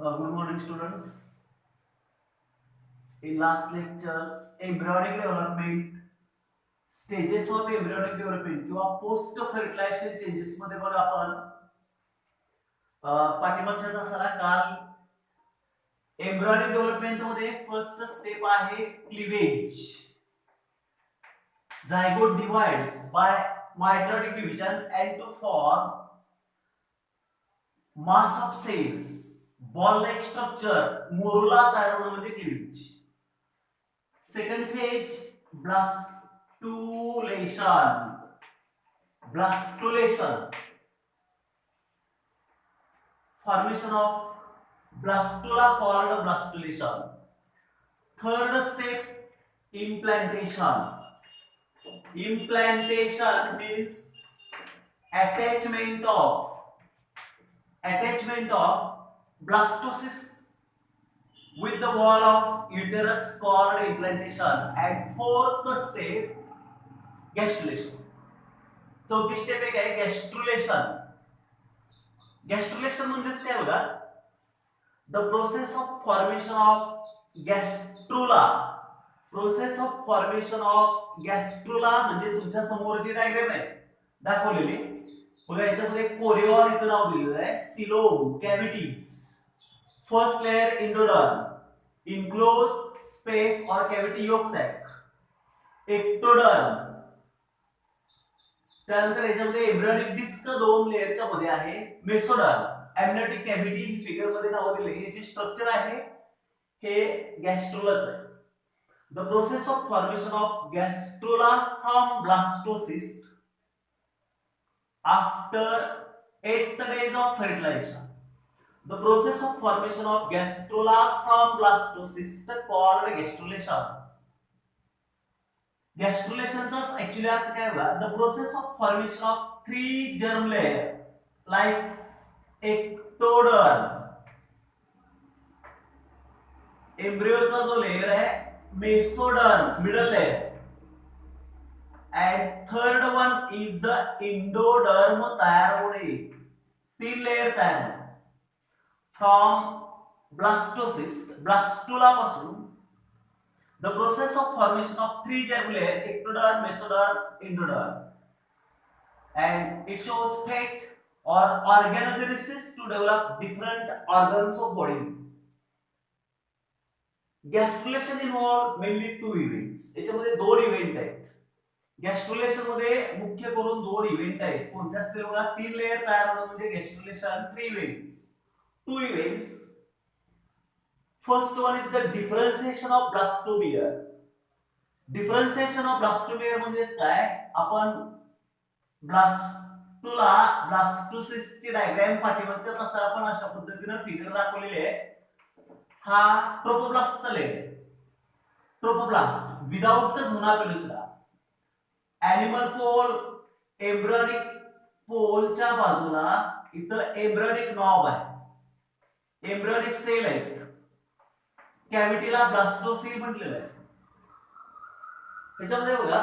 Good morning, students. In last lectures, embryonic development, stages of embryonic development किंवा post fertilisation changes मध्ये बघा आपण पाठीमागच्या तासाला काल एम्ब्रियोनिक डेव्हलपमेंट मध्ये फर्स्ट स्टेप आहे cleavage. Zygote divides by mitotic division and to form mass of cells, ball like structure, morula तयार होणं म्हणजे cleavage. Second phase, blastulation. Formation of blastula called blastulation. Third step, implantation. Implantation means attachment of blastocyst with the wall of uterus called implantation. And fourth step, gastrulation. चौथी step एक आहे gastrulation. Gastrulation म्हणजेच काय बघा, the process of formation of gastrula. Process of formation of gastrula म्हणजे तुमच्या समोर जी diagram आहे दाखवलेली बघा, याच्यामध्ये कोरिओन इथं नाव दिलेलं आहे. Coelom cavities. First layer endoderm, enclosed space और कॅव्हिटी योक सॅक. एक्टोडर्म. त्यानंतर याच्यामध्ये एम्ब्रियोनिक डिस्क 2 लेयरच्या मध्ये आहे. मेसोडर्म, एम्नियोटिक कॅव्हिटी फिगर मध्ये नाव दिले. हे जे स्ट्रक्चर आहे हे गॅस्ट्रुलाच आहे. The process of formation of gastrula from blastocyst after 8th days of fertilization. The process of formation of gastrula from blastocyst called gastrulation. Gastrulationचाच actually अर्थ काय बघा, the process of formation of 3 germ layer like ectoderm. एम्ब्रियोचा जो layer आहे mesoderm, middle layer, and third one is the endoderm तयार होणे. 3 layer तयार होणे from blastocyst, blastula पासून. The process of formation of 3 germ layer, ectoderm, mesoderm, endoderm, and it shows fate or organogenesis to develop different organs of body. Gastrulation involve mainly 2 events. याच्यामध्ये 2 event आहेत. गॅस्ट्रुलेशन मध्ये मुख्य करून 2 event आहेत. कोणत्या असतील बघा, 3 लेयर तयार होणं म्हणजे गॅस्ट्रुलेशन. 3 events, 2 events. First one is the differentiation of blastomere. Differentiation of blastomere म्हणजे काय, आपण ब्लास्टुला ब्लास्टोसिस्टची डायग्राम पाठीमागच्या तासाला आपण अशा पद्धतीने फिगर दाखवलेली आहे. हा ट्रोपोब्लास्टचा लेयर आहे. Trophoblast without zona pellucida. Animal pole, embryonic पोलच्या बाजूला इथं एम्ब्रियोनिक नॉब आहे. एम्ब्रियोनिक सेल आहेत. कॅव्हिटीला ब्लास्टोसील म्हटलेलं आहे. त्याच्यामध्ये बघा,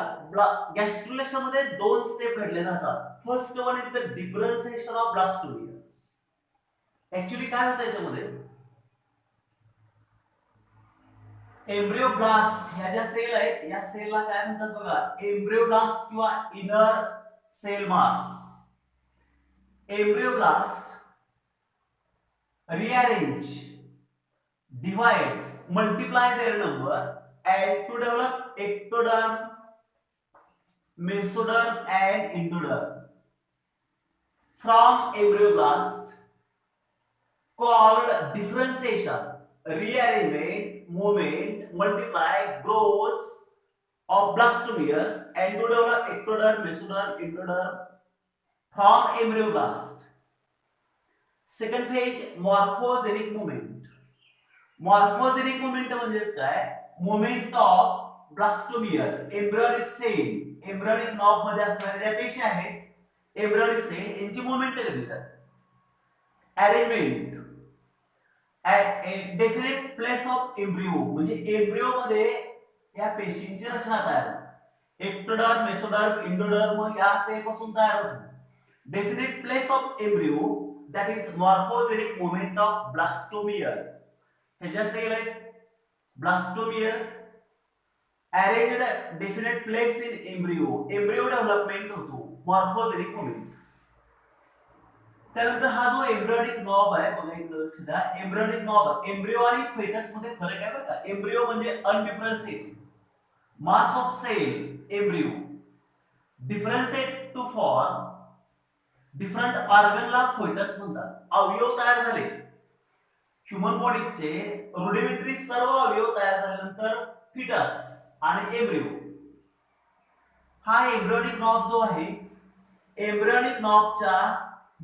गॅस्ट्रुलेशन मध्ये 2 स्टेप घडले जातात. First one is the differentiation of blastomeres. Actually काय होतं याच्यामध्ये, एम्ब्रियोब्लास्ट ह्या ज्या सेल आहेत या सेलला काय म्हणतात बघा, एम्ब्रियोब्लास्ट किंवा inner cell mass. Embryoblast rearrange, divides, multiply their number and to develop ectoderm, mesoderm and endoderm. From embryoblast called differentiation, rearrangement, movement, multiply, growth of blastomeres and to develop ectoderm, mesoderm, endoderm from embryoblast. Second phase, morphogenic movement. Morphogenic movement म्हणजे काय, movement of blastomere, embryonic cell, embryonic knob मध्ये असणाऱ्या ज्या पेशी आहेत embryonic cell यांची movement करतात. Arrangement at a definite place of embryo म्हणजे एम्ब्रियो मध्ये या पेशींची रचना तयार होते. एक्टोडर्म, मेसोडर्म, इंडोडर्म या सेल पासून तयार होतो. Definite place of embryo, that is morphogenic movement of blastomere. हे ज्या सेल आहेत blastomere arranged definite place in embryo. embryo development होतो morphogenic movement. त्यानंतर हा जो एम्ब्रियोनिक नॉब आहे बघा एक लक्ष द्या एम्ब्रियोनिक नॉब एम्ब्रियो आणि फेटस मध्ये फरक आहे बरं का. एम्ब्रियो म्हणजे undifferentiated mass of cell embryo differentiate to form different ऑर्गनला फेटस म्हणतात. अवयव तयार झाले ह्युमन बॉडीचे रुडिमेंटरी सर्व अवयव तयार झाल्यानंतर फिटस आणि एम्ब्रियो. हा एम्ब्रियोनिक नॉब जो आहे एम्ब्रियोनिक नॉबच्या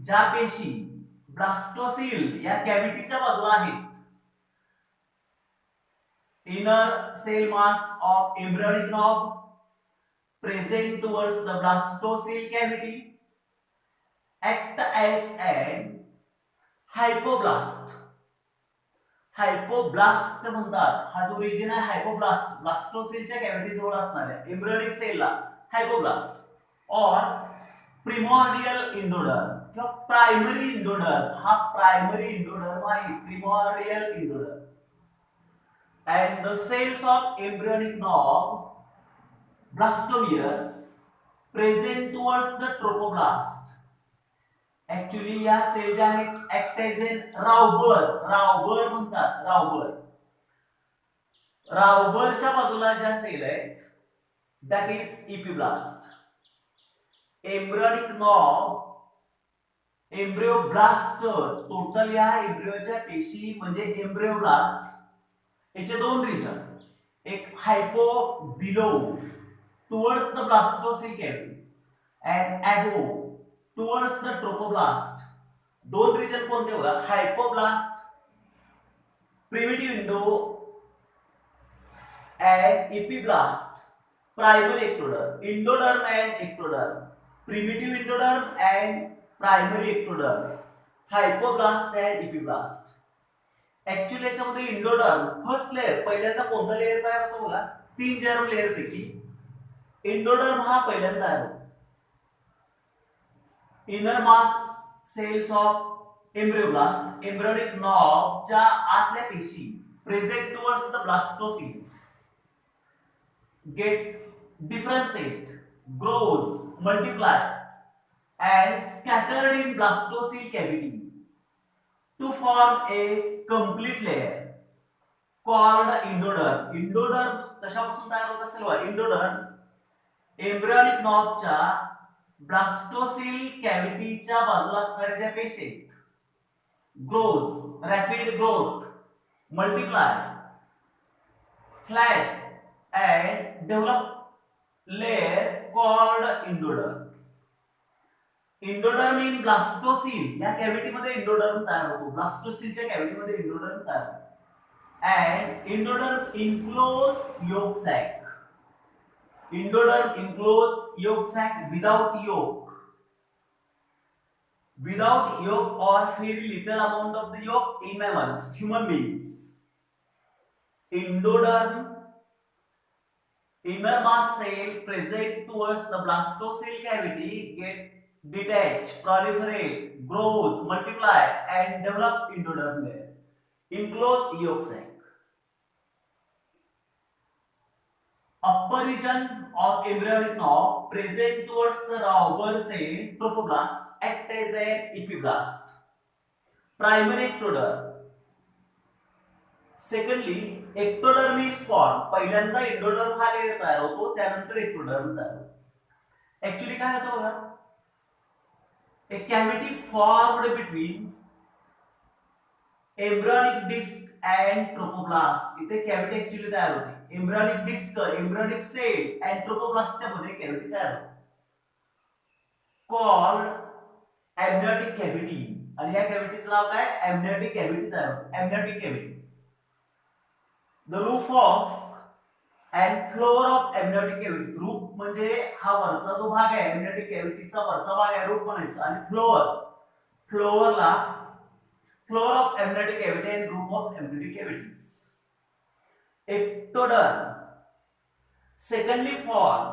ज्या पेशी ब्लास्टोसिल या कॅव्हिटीच्या बाजूला आहेत inner cell mass of embryonic knob present towards the blastocoel cavity act as an hypoblast. Hypoblast म्हणतात. हा जो रिजन आहे हायपोब्लास्ट ब्लास्टोसिलच्या कॅव्हिटी जवळ असणाऱ्या एम्ब्रियोनिक सेलला हायपोब्लास्ट और प्रिमॉर्डियल इंडोडर्म किंवा प्रायमरी इंडोडर्म. हा प्रायमरी इंडोडर्म आहे प्रिमॉर्डियल endoderm. and the cells of embryonic knob blastomeres present towards the trophoblast. Actually या सेल ज्या आहेत ऍक्ट एज एन रावबर म्हणतात. रावबरच्या बाजूला ज्या सेल आहेत that is epiblast. Embryonic knob embryoblast total या एम्ब्रियोच्या पेशी म्हणजे एम्ब्रियोब्लास्ट याचे दोन रिजन एक hypo below towards the blastocoel cavity and above towards the trophoblast. दोन रिजन कोणते बघा hypoblast primitive window and epiblast primary ectoderm. Endoderm and ectoderm primitive endoderm and primary ectoderm hypoblast and epiblast. Actually याच्यामध्ये endoderm first layer पहिल्यांदा कोणता layer तयार होतो बघा तीन जर्म लेअर पैकी इंडोडर्म हा पहिल्यांदा तयार होतो. Inner mass cells of embryoblast embryonic नॉबच्या आतल्या पेशी present towards the blastocoels get differentiate grows multiply and scattered in blastocoel cavity to form a complete layer called endoderm. Endoderm कशापासून तयार होत असेल बघा इंडोडर्म एम्ब्रियोनिक नॉबच्या ब्लास्टोसिल कॅव्हिटीच्या बाजूला असणाऱ्या ज्या पेशी grows rapid growth multiply flat and develop layer called endoderm. Endoderm in blastocoel या कॅव्हिटीमध्ये इंडोडर्म तयार होतो. ब्लास्टोसिलच्या कॅव्हिटीमध्ये इंडोडर्म तयार होतो and endoderm enclose yolk sac. Endoderm enclose yolk sac without yolk. Without yolk or very little amount of the yolk in mammals, human beings. Endoderm inner mass cell present towards the blastocyst cavity get detach, proliferate, grows, multiply and develop endoderm layer. Enclose yolk sac. Upper region of embryonic knob present towards the Rauber cell trophoblast act as an epiblast. Primary ectoderm. Secondly, ectoderm is formed. पहिल्यांदा endoderm हा layer तयार होतो त्यानंतर ectoderm तयार होतो. Actually काय होतं बघा a cavity formed between embryonic disc and trophoblast. इथे कॅव्हिटी ऍक्च्युअली तयार होते. Embryonic disc embryonic cell and ट्रोपोब्लास्टच्या मध्ये कॅव्हिटी तयार होते कॉल्ड एम्नियोटिक कॅव्हिटी. आणि या कॅव्हिटीचं नाव काय एम्नियोटिक कॅव्हिटी तयार होते. Amniotic cavity the roof of and floor of amniotic cavity. Roof म्हणजे हा वरचा जो भाग आहे एम्नियोटिक कॅव्हिटीचा वरचा भाग आहे रूफ म्हणायचं आणि फ्लोअरला floor of amniotic cavity and roof of amniotic cavities. Ectoderm secondly form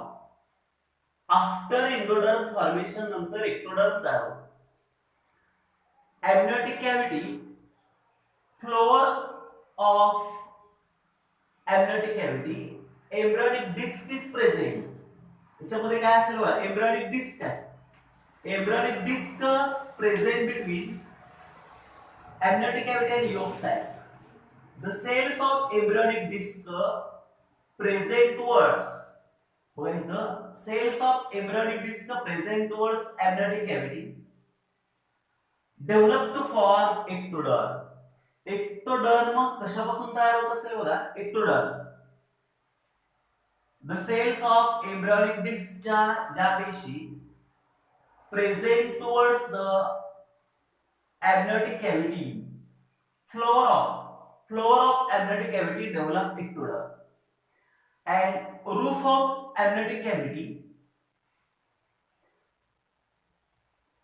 after endoderm formation नंतर ectoderm तयार होतो amniotic cavity, floor of amniotic cavity, embryonic disc is present. याच्यामध्ये काय असेल बघा, एम्ब्रियोनिक डिस्क आहे. Embryonic disc present between amniotic cavity and yolk sac. The cells of embryonic disc present towards, when the cells of embryonic disc present towards amniotic cavity develop to form ectoderm. ectoderm कशापासून तयार होत असेल बघा, ectoderm. The cells of embryonic disc ज्या पेशी present towards the amniotic cavity, floor of amniotic cavity develop ectoderm, and roof of amniotic cavity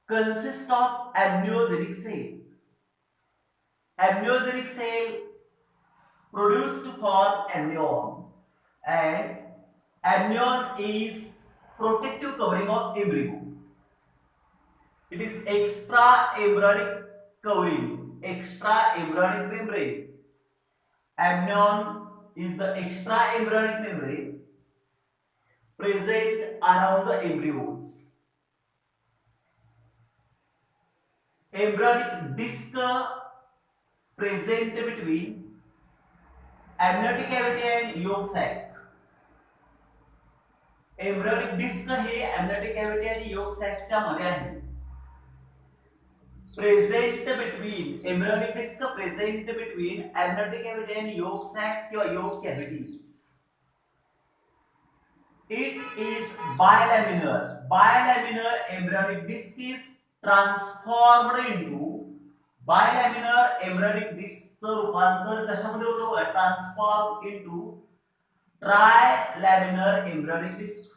consists of amniogenic cell. Amniogenic cell produced to form amnion, and amnion is protective covering of embryo. It is extra embryonic covering, extra embryonic membrane. Amnion is the extra embryonic membrane present around the embryos. Embryonic disc present between amniotic cavity and yolk sac. Embryonic disc hey amniotic cavity आणि yolk sac च्या मध्ये आहे. Present between embryonic disc present between amniotic cavity and yolk sac किंवा yolk cavities. It is bilaminar. Bilaminar embryonic disc is transformed into bilaminar embryonic disc चं रूपांतर कशामध्ये होतं बघा, ट्रान्सफॉर्म इनटू ट्रायलॅमिनर एम्ब्रियोनिक डिस्क.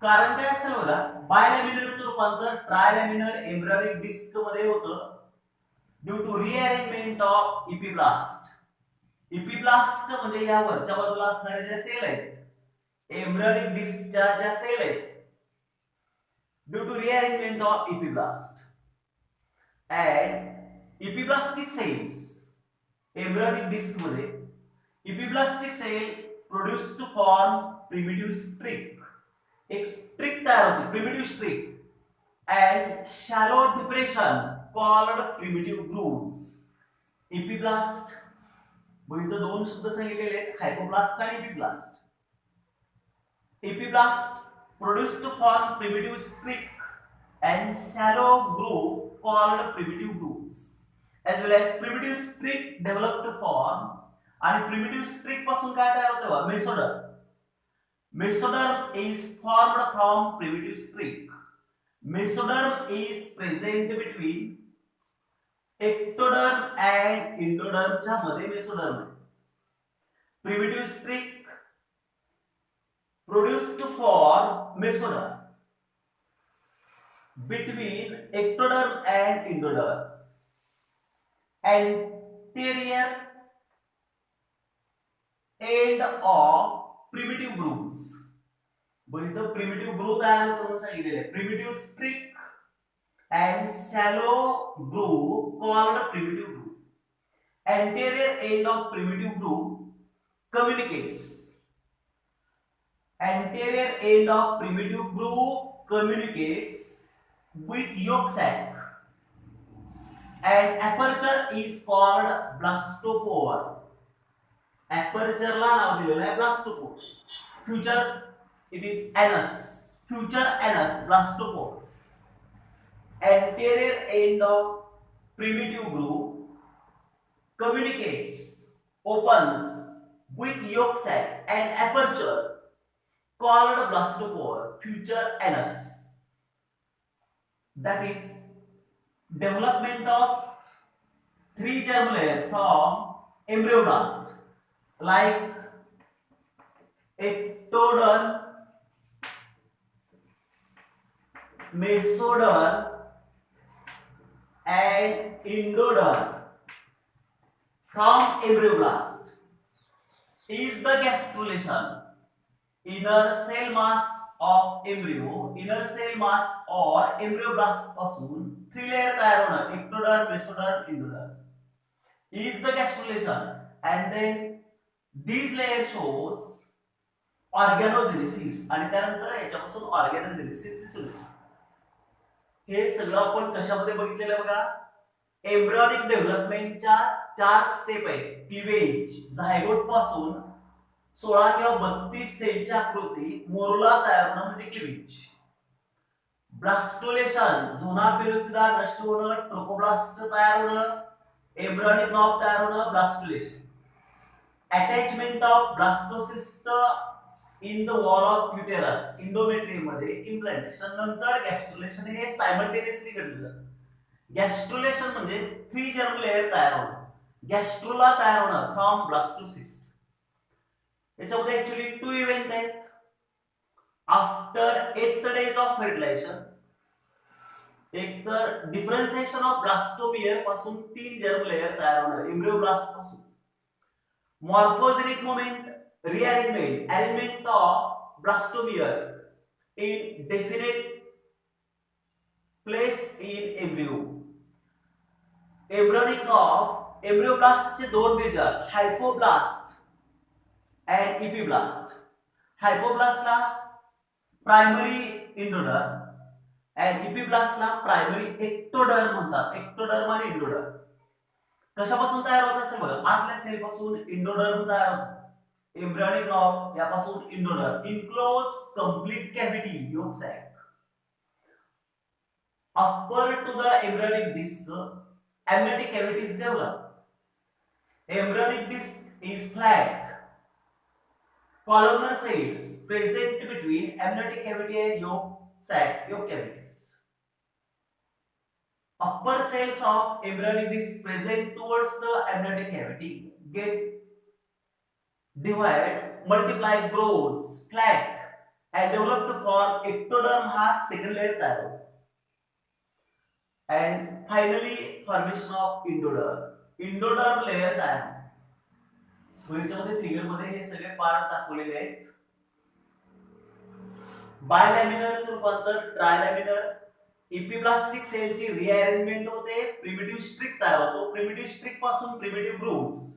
कारण काय असेल बघा, बायलॅमिनरचं रूपांतर ट्रायलॅमिनर एम्ब्रियोनिक डिस्क मध्ये होतं ड्यू टू रिअरेंजमेंट ऑफ इपिब्लास्ट. इपिब्लास्ट म्हणजे या वरच्या बाजूला असणारे ज्या सेल आहेत, एम्ब्रियोनिक डिस्कच्या ज्या सेल आहेत, due to rearrangement of epiblast and epiblastic cells embryonic disc मध्ये epiblastic cell produced to form primitive streak. एक streak तयार होते, primitive streak, and shallow depression called primitive grooves. epiblast इथं दोन शब्द सांगितलेले आहेत, hypoblast आणि epiblast. epiblast produced to form primitive streak and shallow groove called primitive grooves, as well as primitive streak developed to form. आणि primitive streak पासून काय तयार होतं बघा, mesoderm. Mesoderm is formed from primitive streak. Mesoderm is present between ectoderm and endoderm च्या मध्ये mesoderm आहे. Primitive streak produced to form mesoderm between ectoderm and endoderm. Anterior end of primitive grooves. इथं primitive groove तयार होतो म्हणून सांगितलेलं आहे. Primitive streak and shallow groove called primitive groove. Anterior end of primitive groove communicates. Anterior end of primitive groove communicates with yolk sac, and aperture is called blastopore. Aperture ला नाव दिलेलं आहे blastopore. Future it is anus. Future anus, blastopores. Anterior end of primitive groove communicates, opens with yolk sac and aperture called blastopore. Future anus. That is development of 3 germ layer from embryoblast, like ectoderm, mesoderm and endoderm. From embryoblast is the gastrulation. Inner cell mass of embryo inner cell mass और embryoblast पासून 3 layer तयार होणार ectoderm mesoderm endoderm is the gastrulation and then these layer shows organogenesis आणि त्यानंतर याच्यापासून ऑर्गॅनोजेनेसिस दिसून येते. हे सगळं आपण कशामध्ये बघितलेलं बघा एम्ब्रियोनिक डेव्हलपमेंटच्या 4 स्टेप आहेत. क्लिवेज झायगोट पासून 16 किंवा 32 सेलची आकृती मोरुला तयार होणं म्हणजे क्लिवेज. ब्लास्टोलेशन झोना पेलोसिडा नष्ट होणं ट्रोपोब्लास्ट तयार होणं एम्ब्रियोनिक नॉब तयार होणं blastulation. Attachment of blastocyst in the wall of uterus endometrium मध्ये इम्प्लांटेशन नंतर गॅस्ट्रुलेशन हे सायमल्टेनियसली घडलं जातं. गॅस्ट्रुलेशन म्हणजे 3 जर्म लेयर तयार होणं गॅस्ट्रुला तयार होणं फ्रॉम ब्लास्टोसिस्ट. याच्यामध्ये ऍक्च्युअली 2 इव्हेंट आहेत. After 8th days of fertilization एक तर डिफरन्सिएशन ऑफ ब्लास्टोमियर पासून 3 जर्म लेयर तयार होणं एम्ब्रियोब्लास्ट पासून. Morphogenic moment arrangement of blastomere in definite place in embryo. Embryonic knob embryoblast चे 2 major hypoblast and epiblast. Hypoblast ला primary endoderm and epiblast ला primary ectoderm म्हणतात. एक्टोडर्म आणि endoderm कशापासून तयार होत असेल बघा आतल्या सेल पासून इंडोडर्म तयार होतो. एम्ब्रियोनिक नॉब यापासून endoderm enclose complete cavity yolk sac. Upper to the embryonic disc amniotic cavity is developed. Embryonic disc is flat. Columnar cells present between amniotic cavity and yolk cavities. Upper cells of embryonic disc present towards the amniotic cavity get divide, multiply, grows flat and develop to form ectoderm has second layer तयार होतो. And finally formation of endoderm layer तयार होतो. याच्यामध्ये figure मध्ये हे सगळे part दाखवलेले आहेत. बायलॅमिनर चे रूपांतर ट्रायलॅमिनर इपिब्लास्टिक सेलची रिअरेंजमेंट होते प्रिमिटिव्ह स्ट्रिक तयार होतो. प्रिमिटिव्ह स्ट्रिक पासून प्रिमिटिव्ह ग्रूव्हज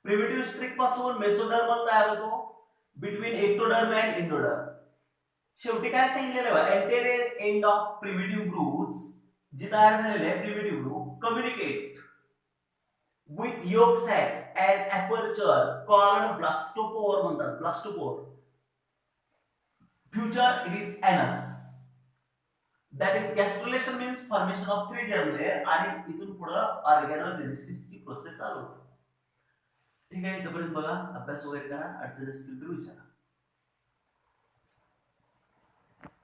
प्रिमिटिव्ह स्ट्रिक पासून मेसोडर्मल तयार होतो बिटवीन एक्टोडर्म अँड इंडोडर्म. शेवटी काय सांगितलेलं आहे anterior end of primitive grooves जी तयार झालेले आहे primitive groove communicate with yolk sac and aperture called blastopore म्हणतात. Blastopore future it is anus. That is gastrulation means formation of 3 germ layer आणि इथून पुढे ऑर्गॅनोजेनेसिस ची प्रोसेस चालू होते. ठीक आहे इथपर्यंत बघा अभ्यास वगैरे करा अडचण असतील तर विचारा.